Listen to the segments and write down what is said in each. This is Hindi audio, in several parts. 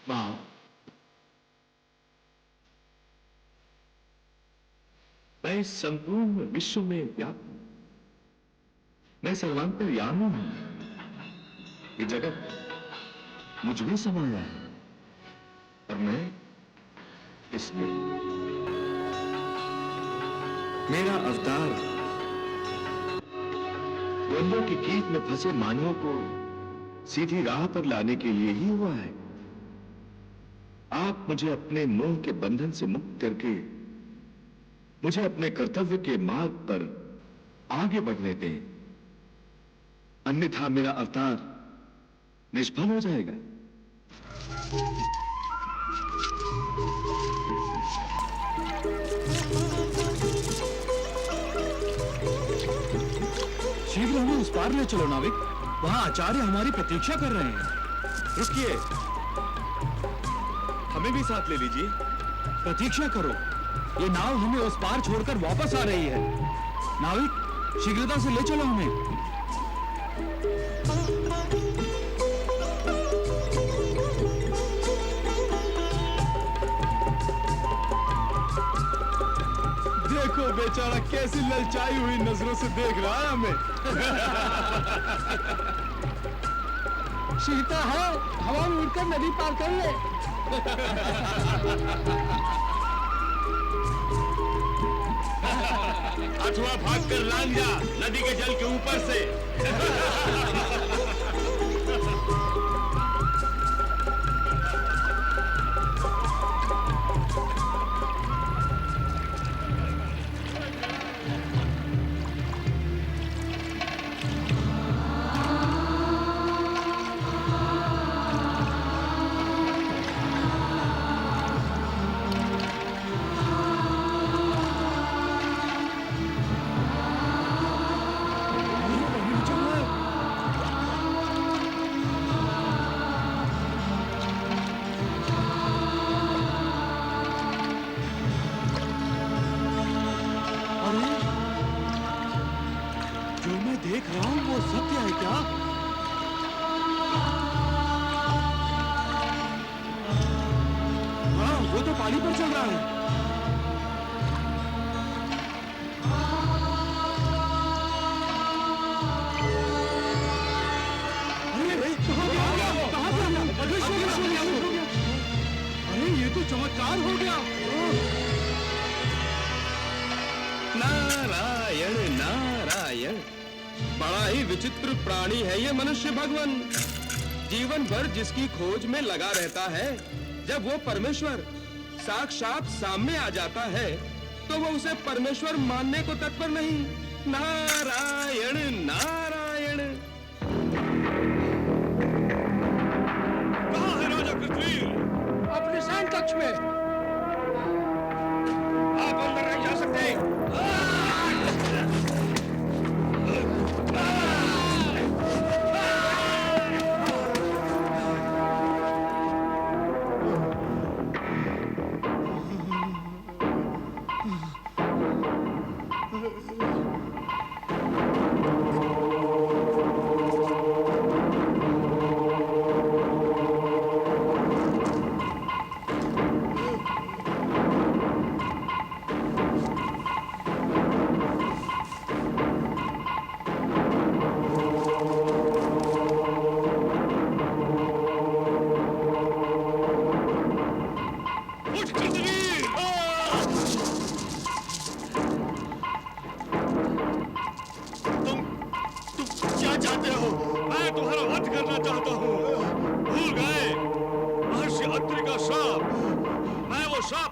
मां, मैं इस संपूर्ण विश्व में व्याप्त हूं। मैं सर्वांतर्यामी हूं। ये जगत मुझ में समाया है और मैं इसमें। मेरा अवतार द्वंद्वों की कीट में फंसे मानवों को सीधी राह पर लाने के लिए ही हुआ है। आप मुझे अपने मोह के बंधन से मुक्त करके मुझे अपने कर्तव्य के मार्ग पर आगे बढ़ने दें, अन्यथा मेरा अवतार निष्फल हो जाएगा। शीघ्र हमें उस पार ले चलो नाविक, वहां आचार्य हमारी प्रतीक्षा कर रहे हैं। रुकिए, हमें भी साथ ले लीजिए। प्रतीक्षा करो, ये नाव हमें उस पार छोड़कर वापस आ रही है। नाविक, शीघ्रता से ले चलो हमें। देखो बेचारा कैसी ललचाई हुई नजरों से देख रहा है हमें। शीता है, हवा में उड़कर नदी पार कर ले। अथवा भागकर लांग जा नदी के जल के ऊपर से। देख रहा हूं वो सत्य है क्या? हाँ, वो तो पानी पर चल रहा है। अरे कहाँ गया? अरे ये तो चमत्कार हो गया। नारायण नारायण, बड़ा ही विचित्र प्राणी है ये मनुष्य भगवान। जीवन भर जिसकी खोज में लगा रहता है, जब वो परमेश्वर साक्षात सामने आ जाता है तो वो उसे परमेश्वर मानने को तत्पर नहीं। नारायण नारायण। कहाँ है राजा कृतवीर? अपने सैन कक्ष में। आप अंदर नहीं जा सकते।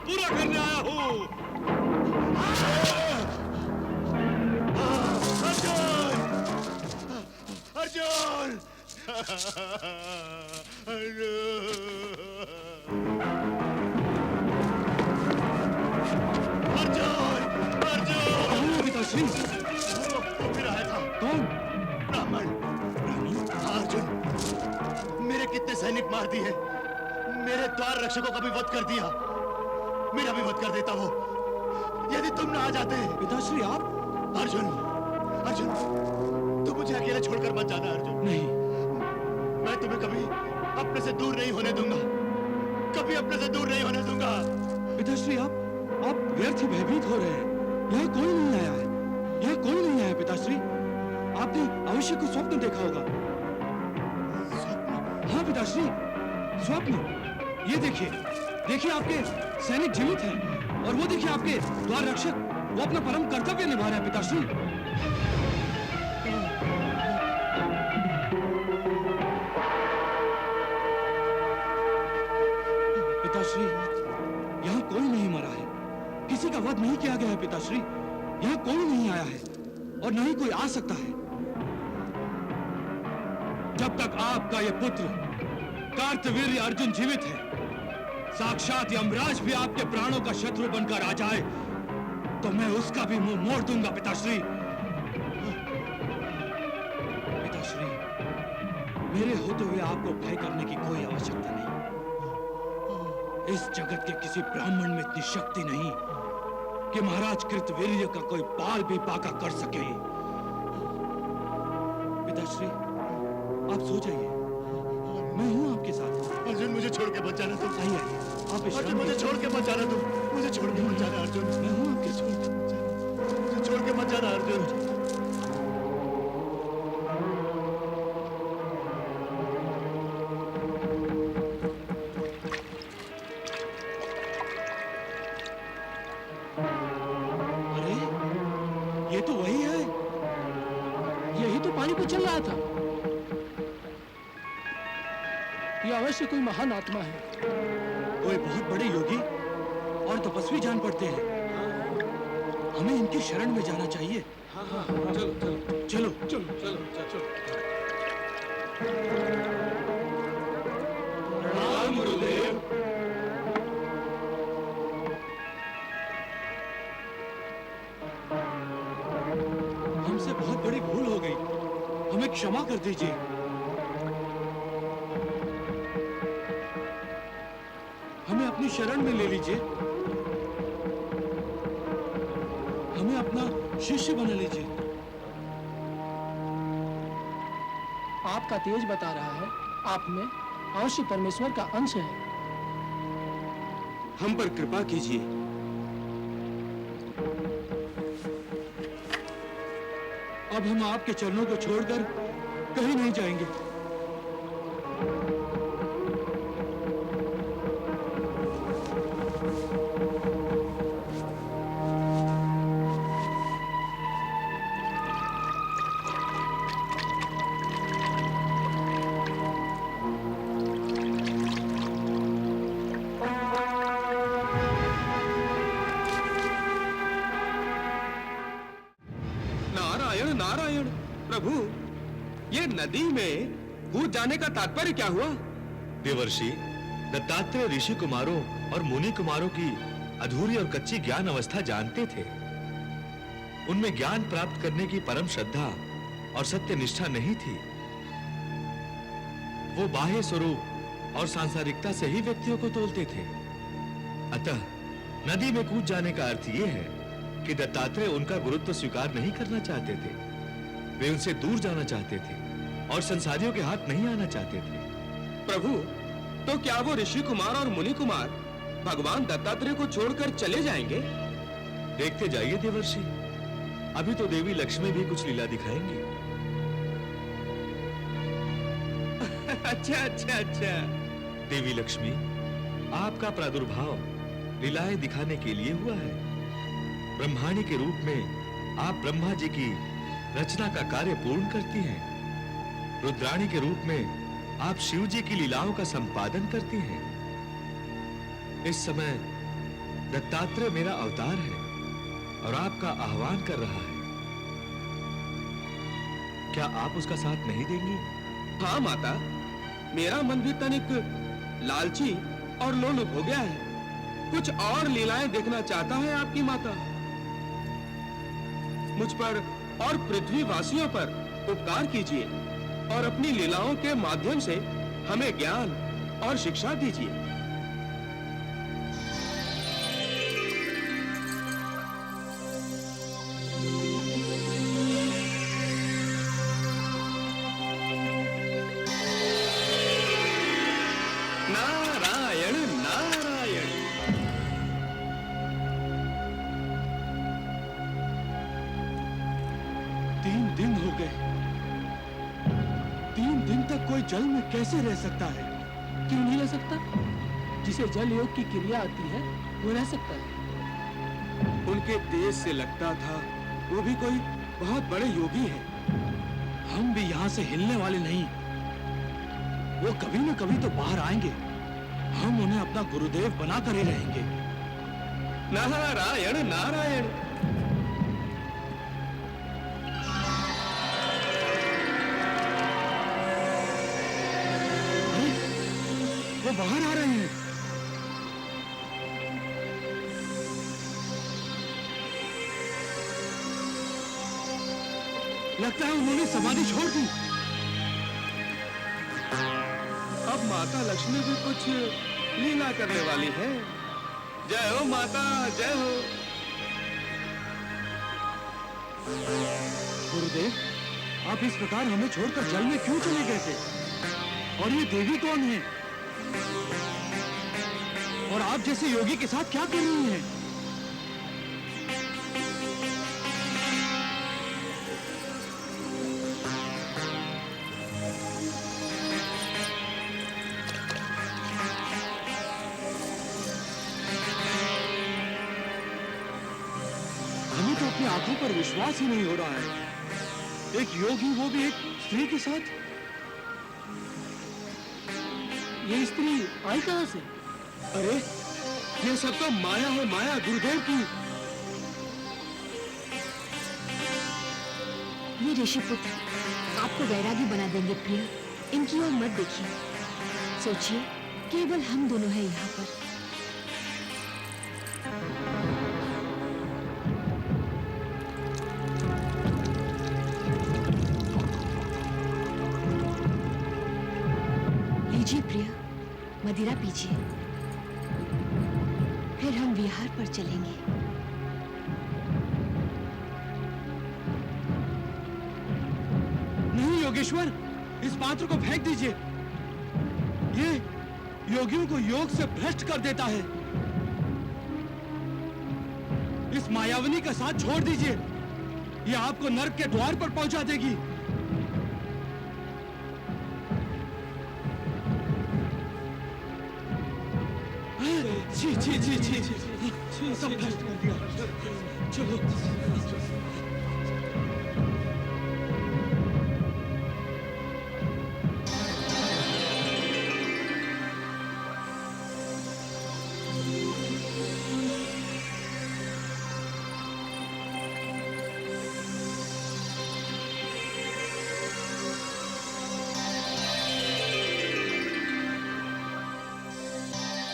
पूरा करने आया हूं। अर्जुन! अर्जुन! अर्जुन! अर्जुन! पिताश्री, वो फिर आया था। कौन? ब्राह्मण। अर्जुन, मेरे कितने सैनिक मार दिए, मेरे द्वार रक्षकों का भी वध कर दिया, मेरा भी वध कर देता वो, यदि तुम ना आ जाते। पिताश्री आप? अर्जुन, अर्जुन, तुम मुझे अकेले छोड़कर मत जाना अर्जुन। नहीं, मैं तुम्हें कभी अपने से दूर नहीं होने दूंगा। कभी अपने से दूर नहीं होने दूंगा। पिताश्री, आप व्यर्थ ही भयभीत हो रहे हैं। यहाँ कोई नहीं आया है, यहाँ कोई नहीं आया पिताश्री। आपने अवश्य कुछ स्वप्न देखा होगा। हाँ पिताश्री, स्वप्न। ये देखिए आपके सैनिक जीवित हैं, और वो देखिए आपके द्वार रक्षक, वो अपना परम कर्तव्य निभा रहे हैं पिताश्री। पिताश्री, यहाँ कोई नहीं मरा है, किसी का वध नहीं किया गया है पिताश्री। यहाँ कोई नहीं आया है और न ही कोई आ सकता है। जब तक आपका ये पुत्र कार्तवीर्य अर्जुन जीवित है, साक्षात यमराज भी आपके प्राणों का शत्रु बनकर आ जाए तो मैं उसका भी मुंह मोड़ दूंगा पिताश्री। पिताश्री, मेरे होते हुए आपको भय करने की कोई आवश्यकता नहीं। इस जगत के किसी ब्राह्मण में इतनी शक्ति नहीं कि महाराज कृतवीर्य का कोई बाल भी बाका कर सके। पिताश्री, आप सो जाइए, मैं हूं आपके साथ। अर्जुन, मुझे छोड़ के मत जाना तुम। आइए आप अर्जुन, मुझे छोड़ के मत जाना तुम। मुझे छोड़ के मत जाना अर्जुन। मैं हूं आपके साथ। मुझे छोड़ के मत जाना अर्जुन। अरे, ये तो वही है, यही तो पानी पे चल रहा था। ये अवश्य कोई महान आत्मा है। कोई बहुत बड़े योगी और तपस्वी जान पड़ते हैं। हमें इनकी शरण में जाना चाहिए। चलो। राम गुरुदेव। हमसे बहुत बड़ी भूल हो गई, हमें क्षमा कर दीजिए। हमें अपनी शरण में ले लीजिए, हमें अपना शिष्य बना लीजिए। आपका तेज बता रहा है आप में अवश्य परमेश्वर का अंश है। हम पर कृपा कीजिए। अब हम आपके चरणों को छोड़कर कहीं नहीं जाएंगे। नारायण नारायण। प्रभु, ये नदी में कूद जाने का तात्पर्य क्या हुआ? देवर्षि, दत्तात्रेय ऋषि कुमारों और मुनि कुमारों की अधूरी और कच्ची ज्ञान अवस्था जानते थे। उनमें ज्ञान प्राप्त करने की परम श्रद्धा और सत्य निष्ठा नहीं थी। वो बाह्य स्वरूप और सांसारिकता से ही व्यक्तियों को तोलते थे। अतः नदी में कूद जाने का अर्थ यह है कि दत्तात्रेय उनका गुरुत्व स्वीकार नहीं करना चाहते थे। वे उनसे दूर जाना चाहते थे और संसारियों के हाथ नहीं आना चाहते थे। प्रभु, तो क्या वो ऋषि कुमार और मुनि कुमार भगवान दत्तात्रेय को छोड़कर चले जाएंगे? देखते जाइए देवर्षि, अभी तो देवी लक्ष्मी भी कुछ लीला दिखाएंगी। अच्छा। देवी लक्ष्मी, आपका प्रादुर्भाव लीलाएं दिखाने के लिए हुआ है। ब्रह्माणी के रूप में आप ब्रह्मा जी की रचना का कार्य पूर्ण करती हैं। रुद्राणी के रूप में आप शिव जी की लीलाओं का संपादन करती हैं। इस समय दत्तात्रेय मेरा अवतार है और आपका आह्वान कर रहा है। क्या आप उसका साथ नहीं देंगी? हाँ माता, मेरा मन भी तनिक लालची और लोलुप हो गया है। कुछ और लीलाएं देखना चाहता है आपकी माता। मुझ पर और पृथ्वी वासियों पर उपकार कीजिए और अपनी लीलाओं के माध्यम से हमें ज्ञान और शिक्षा दीजिए। नारायण 3 दिन हो गए। 3 दिन तक कोई जल में कैसे रह सकता है? क्यों नहीं रह सकता? जिसे जल योग की क्रिया आती है वो रह सकता है। उनके तेज से लगता था वो भी कोई बहुत बड़े योगी है। हम भी यहाँ से हिलने वाले नहीं। वो कभी न कभी तो बाहर आएंगे। हम उन्हें अपना गुरुदेव बनाकर ही रहेंगे। नारायण नारायण। अरे, वो बाहर आ रहे हैं। लगता है उन्होंने समाधि छोड़ दी। अब माता लक्ष्मी भी कुछ लीला करने वाली है। जय हो माता, जय हो। गुरुदेव, आप इस प्रकार हमें छोड़कर जल में क्यों चले गए थे? और ये देवी कौन है? और आप जैसे योगी के साथ क्या कर रही हैं? हमें तो अपनी आंखों पर विश्वास ही नहीं हो रहा है। एक योगी, वो भी एक स्त्री के साथ। ये स्त्री आई कहां से? अरे, ये सब तो माया है, माया गुरुदेव की। ये ऋषिपुत्र आपको वैरागी बना देंगे प्रिय। इनकी ओर मत देखिए। सोचिए, केवल हम दोनों हैं यहाँ पर। लीजिए प्रिय, मदिरा पीजिए। फिर हम विहार पर चलेंगे। नहीं योगेश्वर, इस पात्र को फेंक दीजिए। ये योगियों को योग से भ्रष्ट कर देता है। इस मायावनी का साथ छोड़ दीजिए। ये आपको नर्क के द्वार पर पहुंचा देगी। जी जी जी जी जी, सब भ्रष्ट कर दिया। चलो।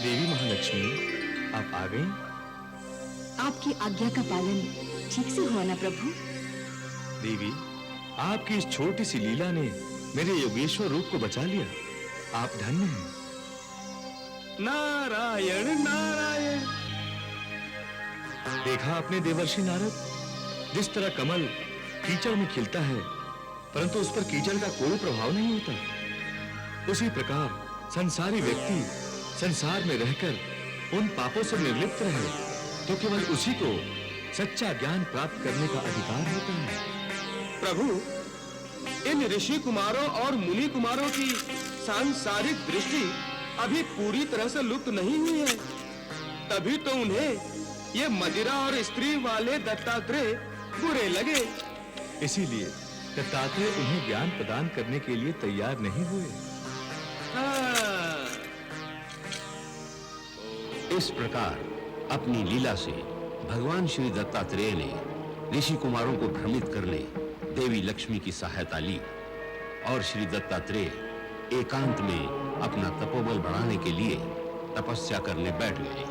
देवी महालक्ष्मी, आप आ गई? आपकी आज्ञा का पालन ठीक से हुआ ना प्रभु? देवी, आपकी इस छोटी सी लीला ने मेरे योगेश्वर रूप को बचा लिया। आप धन्य हैं। नारायण नारायण। देखा आपने देवर्षि नारद, जिस तरह कमल कीचड़ में खिलता है परंतु उस पर कीचड़ का कोई प्रभाव नहीं होता, उसी प्रकार संसारी व्यक्ति संसार में रहकर उन पापों से निर्लिप्त रहे तो केवल उसी को सच्चा ज्ञान प्राप्त करने का अधिकार होता है। प्रभु, इन ऋषि कुमारों और मुनि कुमारों की सांसारिक दृष्टि अभी पूरी तरह से लुप्त नहीं हुई है, तभी तो उन्हें ये मदिरा और स्त्री वाले दत्तात्रेय बुरे लगे। इसीलिए दत्तात्रेय उन्हें ज्ञान प्रदान करने के लिए तैयार नहीं हुए। इस प्रकार अपनी लीला से भगवान श्री दत्तात्रेय ने ऋषि कुमारों को भ्रमित करने देवी लक्ष्मी की सहायता ली और श्री दत्तात्रेय एकांत में अपना तपोबल बढ़ाने के लिए तपस्या करने बैठ गए।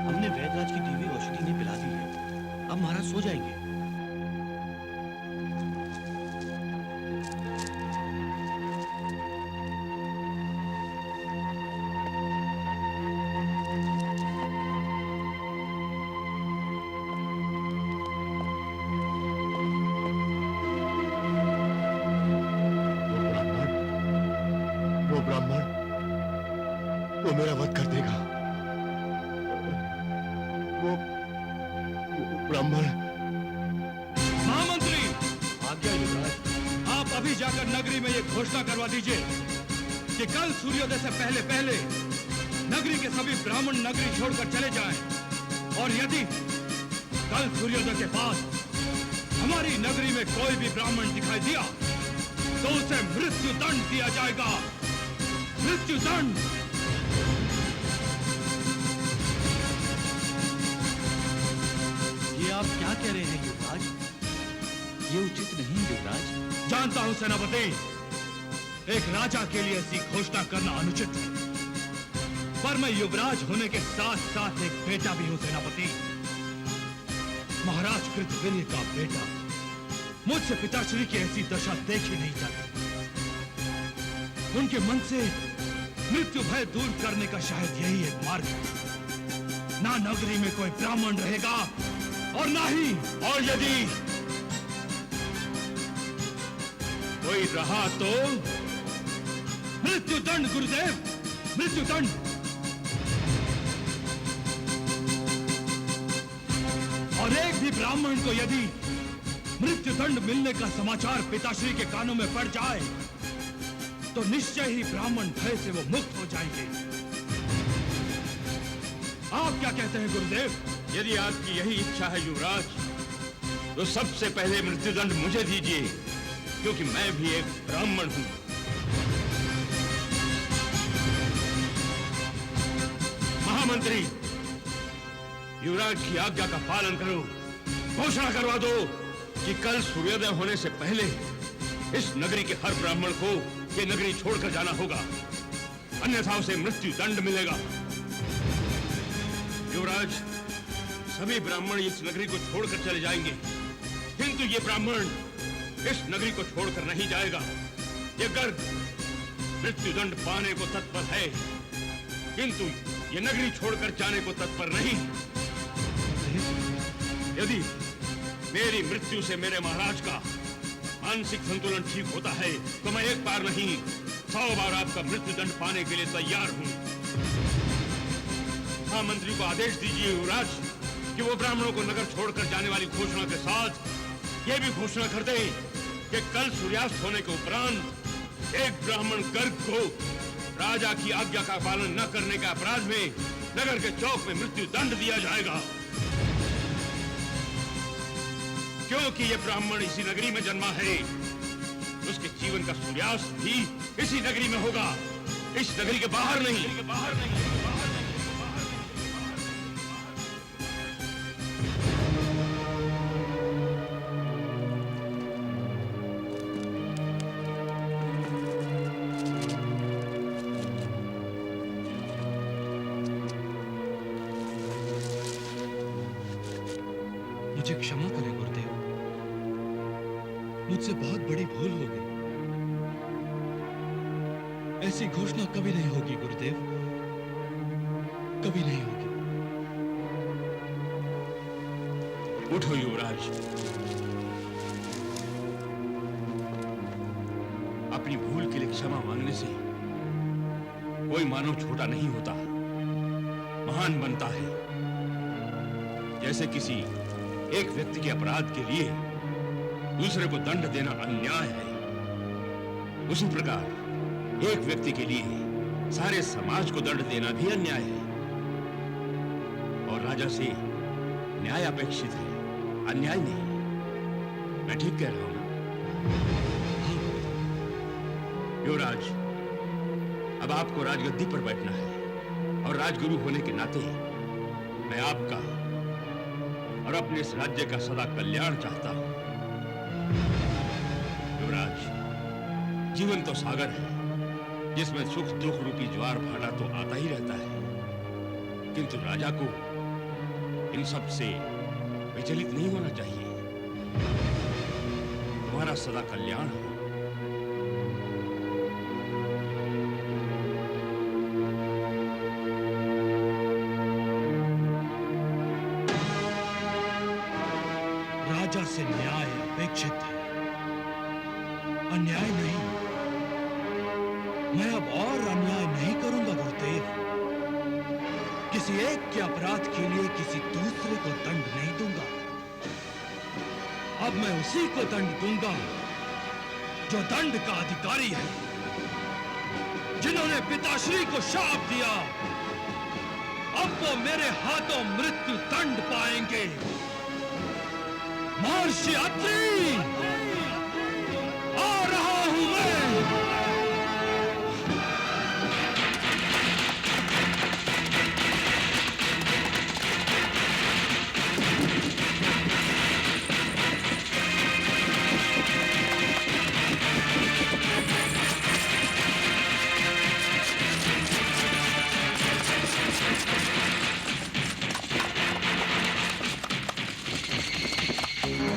हमने वैदराज की दी हुई औषधि ने पिला दी है। अब महाराज सो जाएंगे। अभी जाकर नगरी में ये घोषणा करवा दीजिए कि कल सूर्योदय से पहले पहले नगरी के सभी ब्राह्मण नगरी छोड़कर चले जाएं, और यदि कल सूर्योदय के बाद हमारी नगरी में कोई भी ब्राह्मण दिखाई दिया तो उसे मृत्यु दंड दिया जाएगा। मृत्यु दंड। ये आप क्या कह रहे हैं युवराज? ये उचित नहीं युवराज। जानता हूं सेनापति, एक राजा के लिए ऐसी घोषणा करना अनुचित है, पर मैं युवराज होने के साथ साथ एक बेटा भी हूं सेनापति। महाराज कृतविर्य का बेटा। मुझसे पिताश्री की ऐसी दशा देखी नहीं जाती। उनके मन से मृत्यु भय दूर करने का शायद यही एक मार्ग है। ना नगरी में कोई ब्राह्मण रहेगा और ना ही, और यदि कोई रहा तो मृत्यु दंड गुरुदेव, मृत्यु दंड। और एक भी ब्राह्मण को यदि मृत्यु दंड मिलने का समाचार पिताश्री के कानों में पड़ जाए तो निश्चय ही ब्राह्मण भय से वो मुक्त हो जाएंगे। आप क्या कहते हैं गुरुदेव? यदि आपकी यही इच्छा है युवराज, तो सबसे पहले मृत्युदंड मुझे दीजिए, क्योंकि मैं भी एक ब्राह्मण हूं। महामंत्री, युवराज की आज्ञा का पालन करो। घोषणा करवा दो कि कल सूर्योदय होने से पहले इस नगरी के हर ब्राह्मण को ये नगरी छोड़कर जाना होगा, अन्यथा उसे मृत्यु दंड मिलेगा। युवराज, सभी ब्राह्मण इस नगरी को छोड़कर चले जाएंगे, किंतु ये ब्राह्मण इस नगरी को छोड़कर नहीं जाएगा। ये गर्ग मृत्यु दंड पाने को तत्पर है, किंतु ये नगरी छोड़कर जाने को तत्पर नहीं। यदि मेरी मृत्यु से मेरे महाराज का मानसिक संतुलन ठीक होता है तो मैं एक बार नहीं 100 बार आपका मृत्यु दंड पाने के लिए तैयार हूं। महामंत्री को आदेश दीजिए युवराज कि वो ब्राह्मणों को नगर छोड़कर जाने वाली घोषणा के साथ ये भी घोषणा कर दे कि कल सूर्यास्त होने के उपरांत एक ब्राह्मण गर्ग को राजा की आज्ञा का पालन न करने के अपराध में नगर के चौक में मृत्यु दंड दिया जाएगा। क्योंकि ये ब्राह्मण इसी नगरी में जन्मा है, उसके जीवन का सूर्यास्त भी इसी नगरी में होगा, इस नगरी के बाहर नहीं। मुझे क्षमा करें गुरुदेव, मुझसे बहुत बड़ी भूल हो गई। ऐसी घोषणा कभी नहीं होगी गुरुदेव, कभी नहीं होगी। उठो युवराज, अपनी भूल के लिए क्षमा मांगने से कोई मानव छोटा नहीं होता, महान बनता है। जैसे किसी एक व्यक्ति के अपराध के लिए दूसरे को दंड देना अन्याय है, उसी प्रकार एक व्यक्ति के लिए सारे समाज को दंड देना भी अन्याय है। और राजा से न्याय अपेक्षित है, अन्याय नहीं। मैं ठीक कह रहा हूं ना? युवराज, अब आपको राजगद्दी पर बैठना है और राजगुरु होने के नाते मैं आपका और अपने इस राज्य का सदा कल्याण चाहता हूं। युवराज, जीवन तो सागर है जिसमें सुख दुख रूपी ज्वार भाटा तो आता ही रहता है, किंतु राजा को इन सब से विचलित नहीं होना चाहिए। तुम्हारा सदा कल्याण हो। राजा से न्याय अपेक्षित है, अन्याय नहीं। मैं अब और अन्याय नहीं करूंगा गुरुदेव। किसी एक के अपराध के लिए किसी दूसरे को दंड नहीं दूंगा। अब मैं उसी को दंड दूंगा जो दंड का अधिकारी है, जिन्होंने पिताश्री को शाप दिया, अब वो मेरे हाथों मृत्यु दंड पाएंगे। महर्षि अत्रि, आ रहा हूं मैं।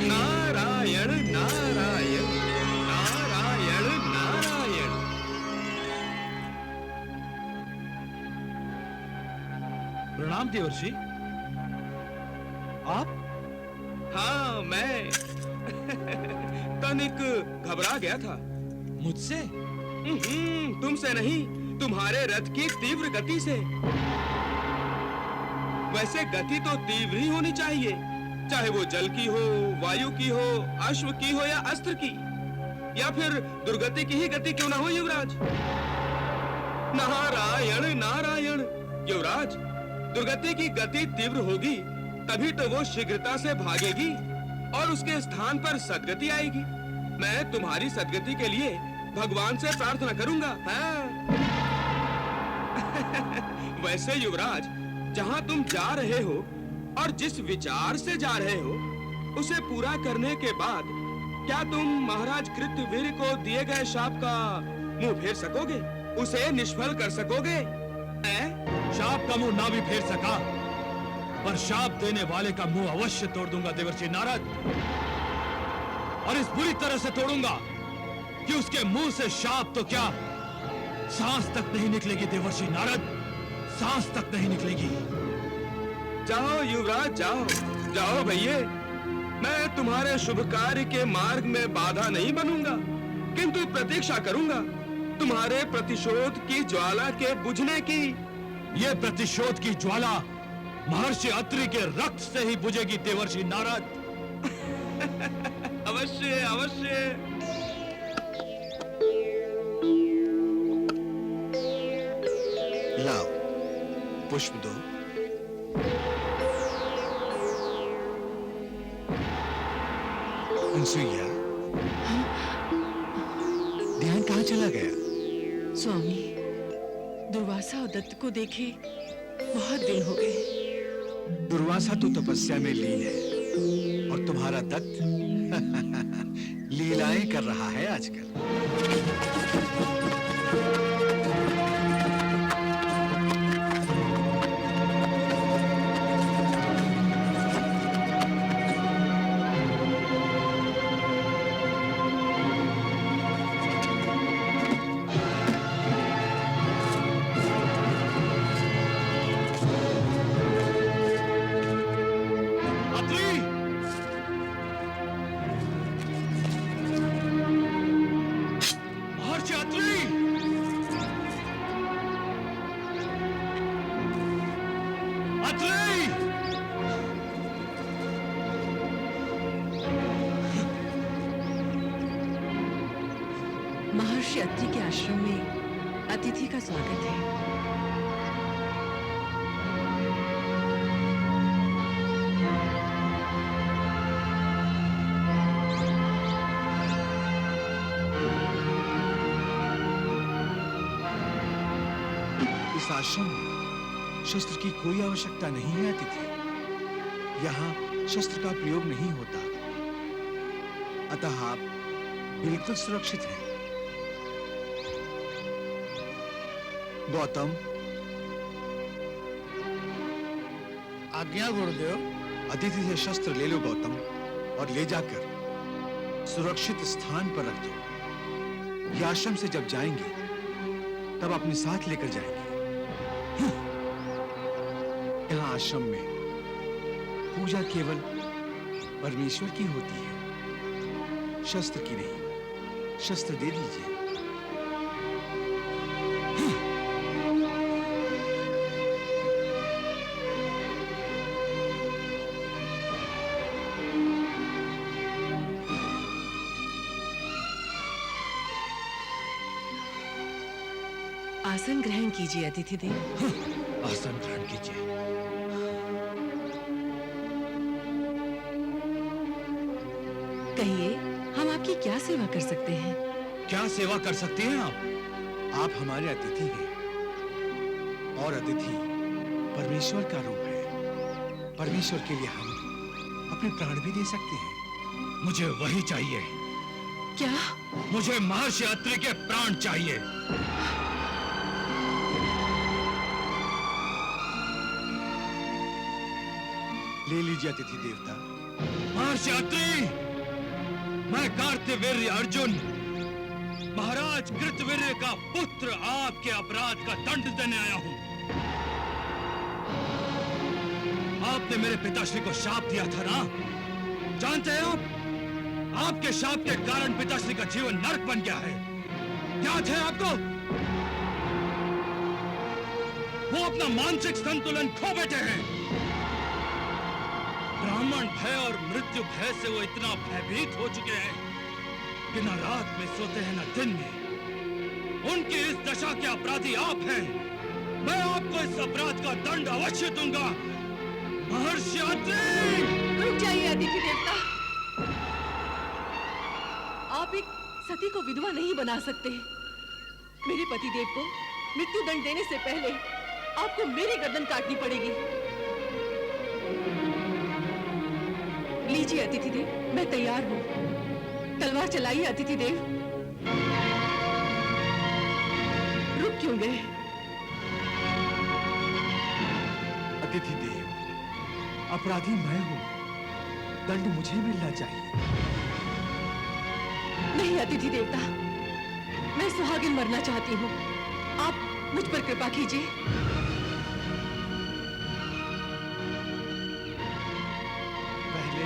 नारायण नारायण नारायण नारायण। प्रणाम देवर्षि। आप? हाँ, मैं तनिक घबरा गया था। मुझसे? तुमसे नहीं, तुम्हारे रथ की तीव्र गति से। वैसे गति तो तीव्र ही होनी चाहिए, चाहे वो जल की हो, वायु की हो, अश्व की हो या अस्त्र की, या फिर दुर्गति की ही गति क्यों ना हो युवराज। नारायण नारायण। युवराज, दुर्गति की गति तीव्र होगी तभी तो वो शीघ्रता से भागेगी और उसके स्थान पर सद्गति आएगी। मैं तुम्हारी सद्गति के लिए भगवान से प्रार्थना करूंगा। हाँ। वैसे युवराज, जहां तुम जा रहे हो और जिस विचार से जा रहे हो, उसे पूरा करने के बाद क्या तुम महाराज कृतवीर को दिए गए शाप का मुंह फेर सकोगे? उसे निष्फल कर सकोगे? शाप का मुंह ना भी फेर सका, पर शाप देने वाले का मुंह अवश्य तोड़ दूंगा देवर्षि नारद। और इस बुरी तरह से तोड़ूंगा कि उसके मुंह से शाप तो क्या, सांस तक नहीं निकलेगी देवर्षि नारद, सांस तक नहीं निकलेगी। जाओ युवराज, जाओ जाओ भैये। मैं तुम्हारे शुभ कार्य के मार्ग में बाधा नहीं बनूंगा, किंतु प्रतीक्षा करूंगा तुम्हारे प्रतिशोध की ज्वाला के बुझने की। ये प्रतिशोध की ज्वाला महर्षि अत्रि के रक्त से ही बुझेगी देवर्षि नारद। अवश्य अवश्य। लाओ, पुष्प दो। अनसुईया, ध्यान कहाँ चला गया? स्वामी, दुर्वासा और दत्त को देखे बहुत दिन हो गए। दुर्वासा तो तपस्या में लीन है और तुम्हारा दत्त लीलाएं कर रहा है आजकल। महर्षि अत्रि के आश्रम में अतिथि का स्वागत है। इस आश्रम में शस्त्र की कोई आवश्यकता नहीं है अतिथि। यहाँ शस्त्र का प्रयोग नहीं होता, अतः आप बिल्कुल सुरक्षित हैं। गौतम, आज्ञा गुरुदेव। अतिथि से शस्त्र ले लो गौतम, और ले जाकर सुरक्षित स्थान पर रख दो। ये आश्रम से जब जाएंगे तब अपने साथ लेकर जाएंगे। यहाँ आश्रम में पूजा केवल परमेश्वर की होती है, शस्त्र की नहीं। शस्त्र दे दीजिए। आसन ग्रहण कीजिए अतिथि देव। आसन ग्रहण कीजिए। कहिए, हम आपकी क्या सेवा कर सकते हैं? क्या सेवा कर सकती हैं आप? आप हमारे अतिथि हैं और अतिथि परमेश्वर का रूप है। परमेश्वर के लिए हम अपने प्राण भी दे सकते हैं। मुझे वही चाहिए। क्या? मुझे महर्षि अत्रि के प्राण चाहिए। ले लीजिए अतिथि देवता। महर्षि अत्रि, मैं कार्तवीर्य अर्जुन, महाराज कृतवीर्य का पुत्र, आपके अपराध का दंड देने आया हूं। आपने मेरे पिताश्री को शाप दिया था ना? जानते हैं आप, आपके शाप के कारण पिताश्री का जीवन नरक बन गया है। याद है आपको? वो अपना मानसिक संतुलन खो बैठे हैं। ब्राह्मण भय और मृत्यु भय से वो इतना भयभीत हो चुके हैं कि न रात में सोते हैं न दिन में। उनकी इस दशा के अपराधी आप हैं। मैं आपको इस अपराध का दंड अवश्य दूंगा। महर्षि अत्रि! रुक जाइए अतिथि देवता। आप एक सती को विधवा नहीं बना सकते। मेरे पतिदेव को मृत्यु दंड देने से पहले आपको मेरी गर्दन काटनी पड़ेगी। लीजिए अतिथि देव, मैं तैयार हूँ। तलवार चलाइए अतिथि देव। रुक क्यों गए? अतिथि देव, अपराधी मैं हूं, दंड मुझे मिलना चाहिए। नहीं अतिथि देवता, मैं सुहागिन मरना चाहती हूँ। आप मुझ पर कृपा कीजिए। पहले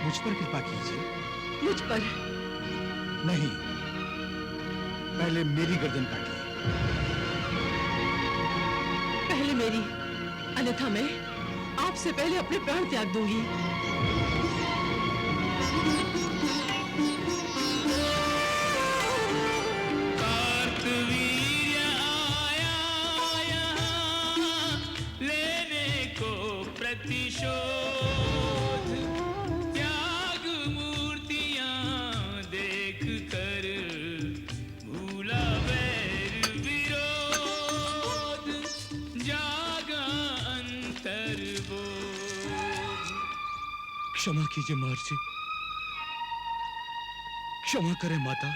मुझ पर कृपा कीजिए। मुझ पर? नहीं, पहले मेरी गर्दन काटिए। पहले मेरी, अन्यथा मैं आपसे पहले अपने प्राण त्याग दूंगी। कार्तवीर्य आया यहाँ लेने को प्रतिशोध, त्याग मूर्तियां देख कर भूला वैर विरोध, जागा अंतर्बोध। क्षमा कीजिए महर्षि, क्षमा करें माता।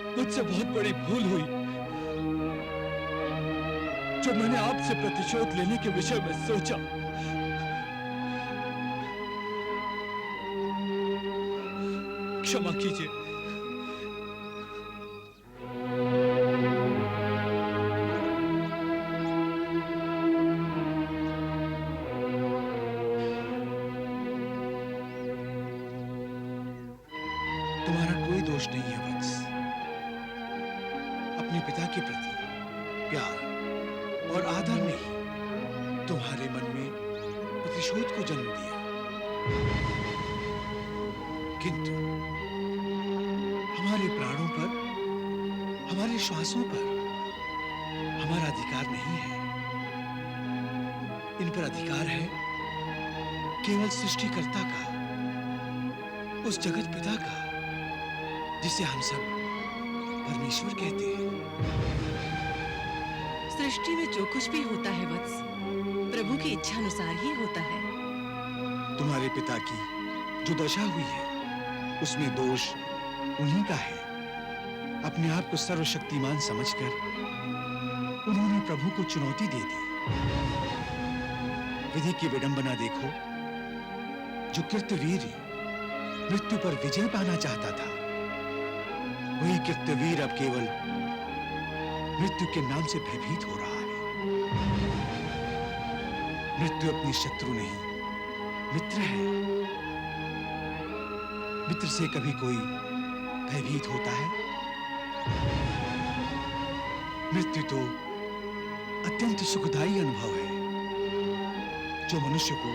मुझसे बहुत बड़ी भूल हुई जो मैंने आपसे प्रतिशोध लेने के विषय में सोचा। क्षमा कीजिए। तुम्हारा कोई दोष नहीं है वत्स। अपने पिता के प्रति प्यार और आदर ने ही तुम्हारे मन में प्रतिशोध को जन्म दिया। किंतु हमारे प्राणों पर, हमारे श्वासों पर हमारा अधिकार नहीं है। इन पर अधिकार है केवल सृष्टिकर्ता का, उस जगत पिता का, जिसे हम सब परमेश्वर कहते हैं। सृष्टि में जो कुछ भी होता है वत्स, प्रभु की इच्छा अनुसार ही होता है। तुम्हारे पिता की जो दशा हुई है, उसमें दोष उन्हीं का है। अपने आप को सर्वशक्तिमान समझकर उन्होंने प्रभु को चुनौती दे दी। विधि की विडंबना देखो। जो कृत्यवीर्य मृत्यु पर विजय पाना चाहता था, वही कृत्यवीर अब केवल मृत्यु के नाम से भयभीत हो रहा है। मृत्यु अपनी शत्रु नहीं, मित्र है। मित्र से कभी कोई भयभीत होता है? मृत्यु तो अत्यंत सुखदायी अनुभव है, जो मनुष्य को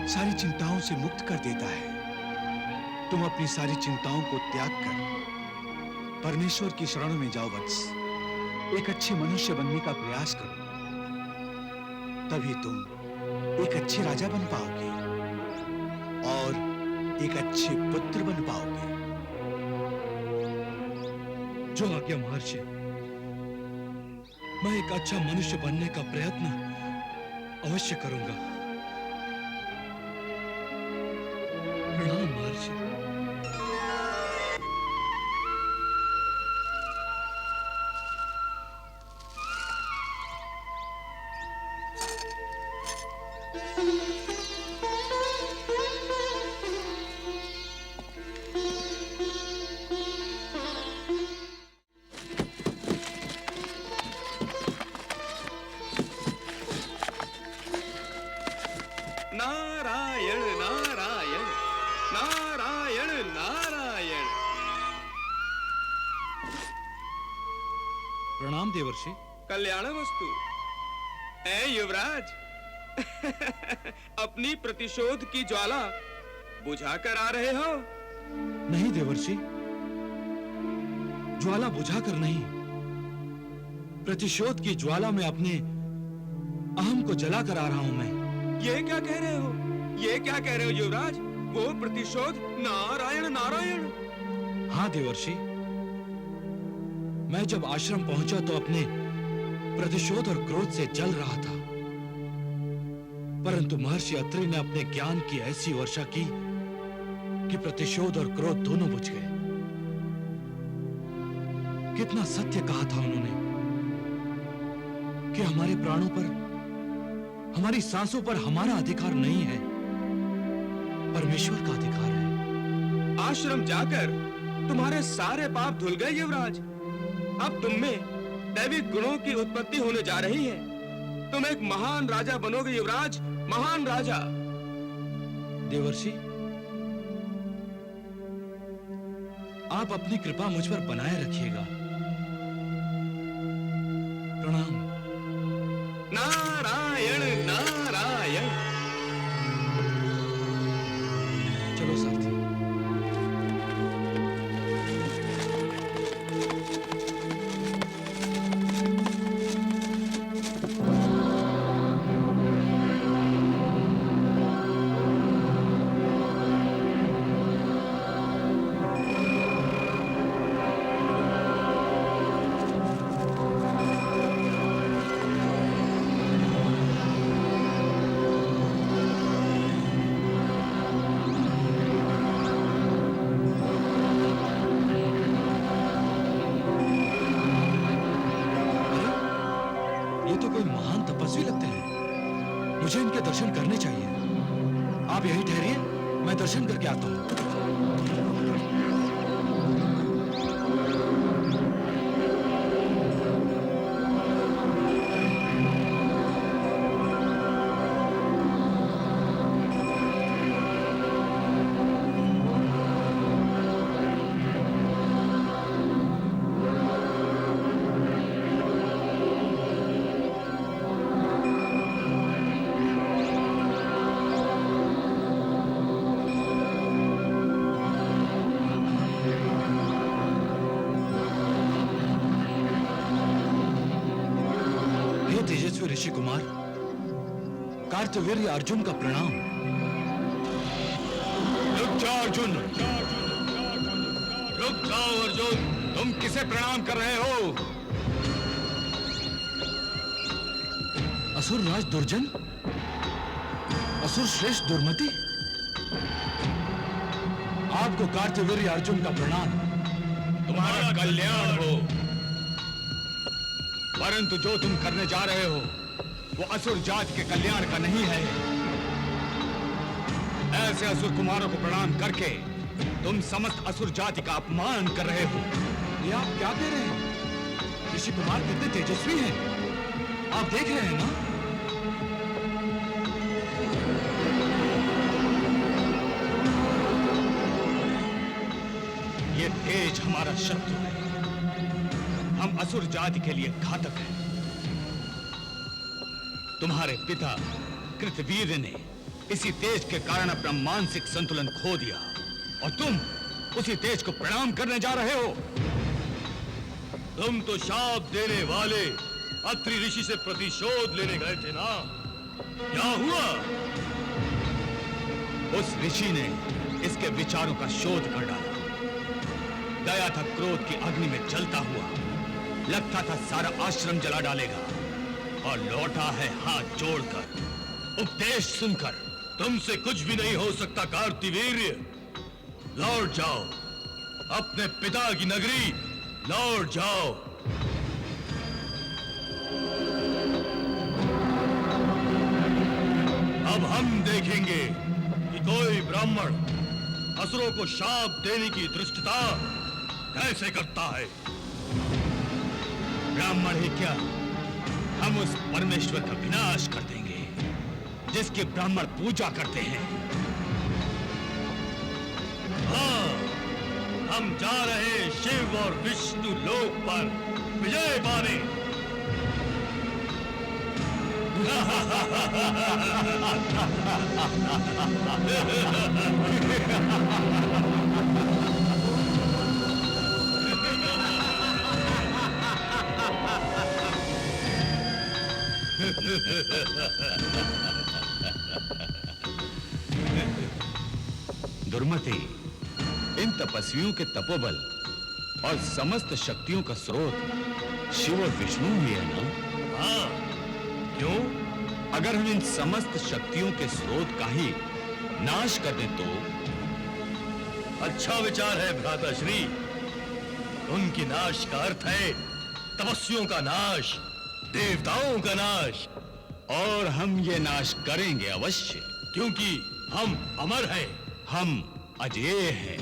सारी चिंताओं से मुक्त कर देता है। तुम अपनी सारी चिंताओं को त्याग कर परमेश्वर की शरण में जाओ वत्स। एक अच्छे मनुष्य बनने का प्रयास करो, तभी तुम एक अच्छे राजा बन पाओगे और एक अच्छे पुत्र बन पाओगे। जो आज्ञा महर्षि, मैं एक अच्छा मनुष्य बनने का प्रयत्न अवश्य करूंगा। प्रणाम महर्षि। नारायण नारायण नारायण नारायण। प्रणाम देवर्षि। कल्याण वस्तु। ऐ युवराज, अपनी प्रतिशोध की ज्वाला बुझा कर आ रहे हो? नहीं देवर्षि, ज्वाला बुझाकर नहीं, प्रतिशोध की ज्वाला में अपने अहम को जलाकर आ रहा हूं मैं। ये क्या कह रहे हो? ये क्या कह रहे हो युवराज? वो प्रतिशोध? नारायण नारायण। हाँ देवर्षि, मैं जब आश्रम पहुंचा तो अपने प्रतिशोध और क्रोध से जल रहा था, परंतु महर्षि अत्रि ने अपने ज्ञान की ऐसी वर्षा की कि प्रतिशोध और क्रोध दोनों बुझ गए। कितना सत्य कहा था उन्होंने कि हमारे प्राणों पर, हमारी सांसों पर हमारा अधिकार नहीं है, परमेश्वर का अधिकार है। आश्रम जाकर तुम्हारे सारे पाप धुल गए युवराज। अब तुम में दैविक गुणों की उत्पत्ति होने जा रही है। तुम एक महान राजा बनोगे युवराज, महान राजा। देवर्षि, आप अपनी कृपा मुझ पर बनाए रखिएगा। प्रणाम। नारायण नारायण। चलो साथी। मुझे इनके दर्शन करने चाहिए। आप यहीं ठहरिए, मैं दर्शन करके आता हूं। तेजस्वी ऋषि कुमार, कार्तवीर्य अर्जुन का प्रणाम। रुक जाओ अर्जुन, रुक जाओ अर्जुन, तुम किसे प्रणाम कर रहे हो? असुर राज दुर्जन, असुर श्रेष्ठ दुर्मति, आपको कार्तवीर्य अर्जुन का प्रणाम। तुम्हारा कल्याण हो, परंतु जो तुम करने जा रहे हो वो असुर जाति के कल्याण का नहीं है। ऐसे असुर कुमारों को प्रणाम करके तुम समस्त असुर जाति का अपमान कर रहे हो। ये आप क्या कह रहे हैं? ऋषि कुमार कितने तेजस्वी हैं, आप देख रहे हैं ना? ये तेज हमारा शत्रु है, हम असुर जाति के लिए घातक हैं। तुम्हारे पिता कृतवीर्य ने इसी तेज के कारण अपना मानसिक संतुलन खो दिया और तुम उसी तेज को प्रणाम करने जा रहे हो। तुम तो शाप देने वाले अत्रि ऋषि से प्रतिशोध लेने गए थे ना? क्या हुआ? उस ऋषि ने इसके विचारों का शोध कर डाला। गया था क्रोध की अग्नि में जलता हुआ, लगता था सारा आश्रम जला डालेगा, और लौटा है हाथ जोड़कर, उपदेश सुनकर। तुमसे कुछ भी नहीं हो सकता कार्तिवीर्य। लौट जाओ अपने पिता की नगरी, लौट जाओ। अब हम देखेंगे कि कोई ब्राह्मण असुरों को शाप देने की धृष्टता कैसे करता है। ब्राह्मण ही क्या, हम उस परमेश्वर का विनाश कर देंगे जिसकी ब्राह्मण पूजा करते हैं। हाँ, हम जा रहे शिव और विष्णु लोक पर विजय पाने। दुर्मति, इन तपस्वियों के तपोबल और समस्त शक्तियों का स्रोत शिव और विष्णु ही है ना? हाँ, क्यों? अगर हम इन समस्त शक्तियों के स्रोत का ही नाश कर दें तो? अच्छा विचार है भ्राताश्री। उनकी नाश का अर्थ है तपस्वियों का नाश, देवताओं का नाश। और हम ये नाश करेंगे अवश्य, क्योंकि हम अमर हैं, हम अजेय हैं।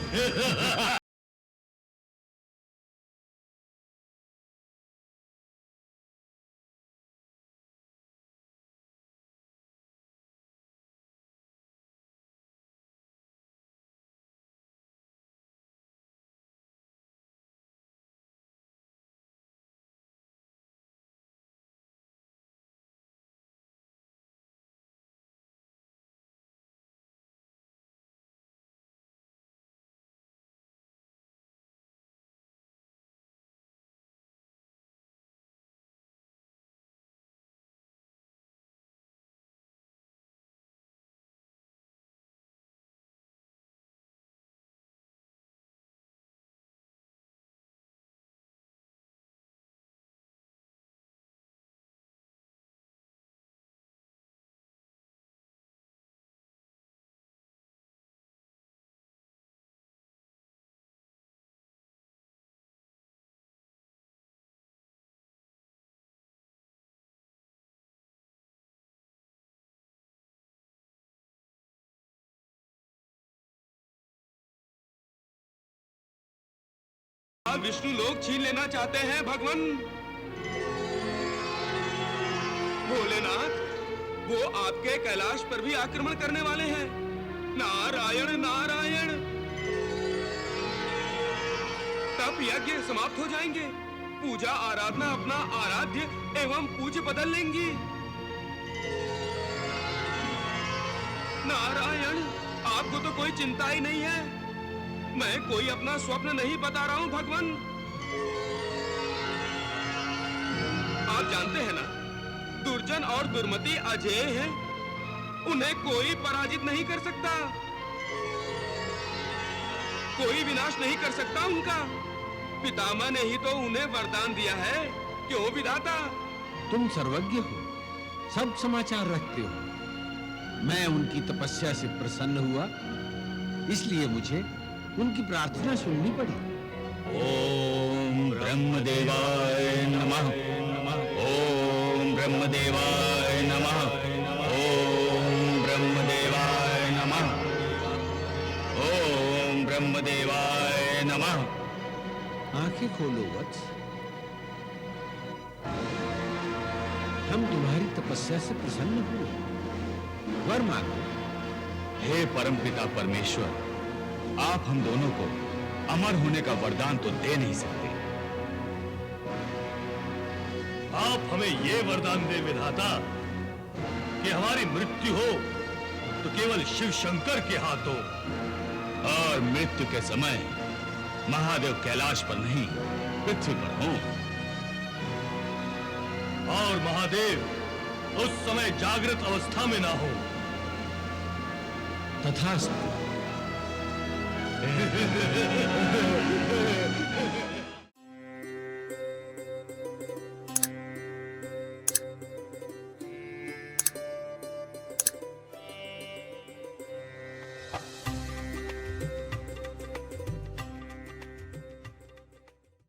विष्णु लोग छीन लेना चाहते हैं भगवान। भोलेनाथ, वो आपके कैलाश पर भी आक्रमण करने वाले हैं। नारायण नारायण। तप यज्ञ समाप्त हो जाएंगे, पूजा आराधना अपना आराध्य एवं पूज्य बदल लेंगी। नारायण, आपको तो कोई चिंता ही नहीं है। मैं कोई अपना स्वप्न नहीं बता रहा हूं भगवान। आप जानते हैं ना, दुर्जन और दुर्मति अजेय हैं, उन्हें कोई पराजित नहीं कर सकता, कोई विनाश नहीं कर सकता उनका। पितामह ने ही तो उन्हें वरदान दिया है। क्यों विधाता? तुम सर्वज्ञ हो, सब समाचार रखते हो। मैं उनकी तपस्या से प्रसन्न हुआ, इसलिए मुझे उनकी प्रार्थना सुननी पड़ी। ओम ब्रह्मदेवाय नमः। ओम ब्रह्मदेवाय नमः। ओम ब्रह्मदेवाय नमः। ओम ब्रह्मदेवाय नमः। आंखें खोलो वत्स, हम तुम्हारी तपस्या से प्रसन्न हुए। वर मांगो। हे परमपिता परमेश्वर, आप हम दोनों को अमर होने का वरदान तो दे नहीं सकते। आप हमें ये वरदान दे विधाता कि हमारी मृत्यु हो तो केवल शिव शंकर के हाथों, और मृत्यु के समय महादेव कैलाश पर नहीं, पृथ्वी पर हों। और महादेव उस समय जागृत अवस्था में ना हो। तथास्तु।